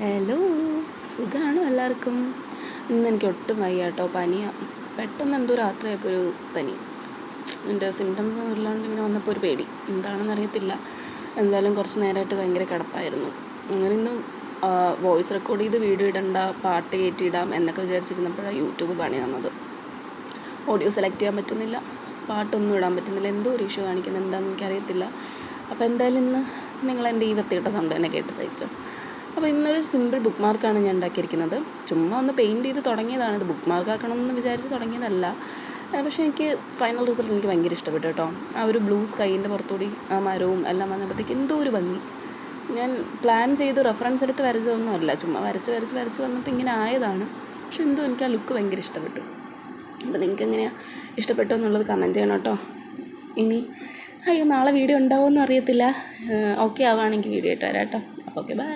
Hello, സുഖമാണോ എല്ലാവർക്കും? ഇന്ന് എനിക്ക് ഒട്ടും വയ്യ കേട്ടോ, പനിയാണ്. പെട്ടെന്ന് എന്തോ രാത്രിയായപ്പോൾ ഒരു പനി. എൻ്റെ സിംറ്റംസ് ഒന്നും ഇല്ലാണ്ട് ഇങ്ങനെ വന്നപ്പോൾ ഒരു പേടി, എന്താണെന്ന് അറിയത്തില്ല. എന്തായാലും കുറച്ച് നേരമായിട്ട് ഭയങ്കര കിടപ്പായിരുന്നു. അങ്ങനെ ഇന്ന് വോയിസ് റെക്കോർഡ് ചെയ്ത് വീഡിയോ ഇടണ്ട, പാട്ട് കയറ്റിയിടാം എന്നൊക്കെ വിചാരിച്ചിരുന്നപ്പോഴാണ് യൂട്യൂബ് പണി തന്നത്. ഓഡിയോ സെലക്ട് ചെയ്യാൻ പറ്റുന്നില്ല, പാട്ടൊന്നും ഇടാൻ പറ്റുന്നില്ല, എന്തോ ഒരു ഇഷ്യൂ കാണിക്കുന്നത് എന്താണെന്ന് എനിക്കറിയത്തില്ല. അപ്പോൾ എന്തായാലും ഇന്ന് നിങ്ങളെൻ്റെ ഈ വൃത്തിയിട്ട സൗണ്ട് തന്നെ കേട്ട് സഹിച്ചോ. അപ്പോൾ ഇന്നൊരു സിമ്പിൾ ബുക്ക് മാർക്കാണ് ഞാൻ ഉണ്ടാക്കിയിരിക്കുന്നത്. ചുമ്മാ ഒന്ന് പെയിൻറ്റ് ചെയ്ത് തുടങ്ങിയതാണ്. ഇത് ബുക്ക് മാർക്കാക്കണമെന്ന് വിചാരിച്ച് തുടങ്ങിയതല്ല. പക്ഷേ എനിക്ക് ഫൈനൽ റിസൾട്ട് എനിക്ക് ഭയങ്കര ഇഷ്ടപ്പെട്ടു കേട്ടോ. ആ ഒരു ബ്ലൂ സ്കൈൻ്റെ പുറത്തുകൂടി ആ മരവും എല്ലാം വന്നപ്പോഴത്തേക്ക് എന്തോ ഒരു ഭംഗി. ഞാൻ പ്ലാൻ ചെയ്ത് റെഫറൻസ് എടുത്ത് വരച്ചതൊന്നും അല്ല, ചുമ്മാ വരച്ച് വന്നപ്പോൾ ഇങ്ങനെ ആയതാണ്. പക്ഷെ എന്തോ എനിക്ക് ആ ലുക്ക് ഭയങ്കര ഇഷ്ടപ്പെട്ടു. അപ്പോൾ നിങ്ങൾക്ക് എങ്ങനെയാണ് ഇഷ്ടപ്പെട്ടോ എന്നുള്ളത് കമൻറ്റ് ചെയ്യണം കേട്ടോ. ഇനി നാളെ വീഡിയോ ഉണ്ടാവുമെന്ന് അറിയത്തില്ല. ഓക്കെ ആവുകയാണെങ്കിൽ വീഡിയോ ഇട്ട് തരാം കേട്ടോ. അപ്പോൾ ഓക്കെ, ബൈ.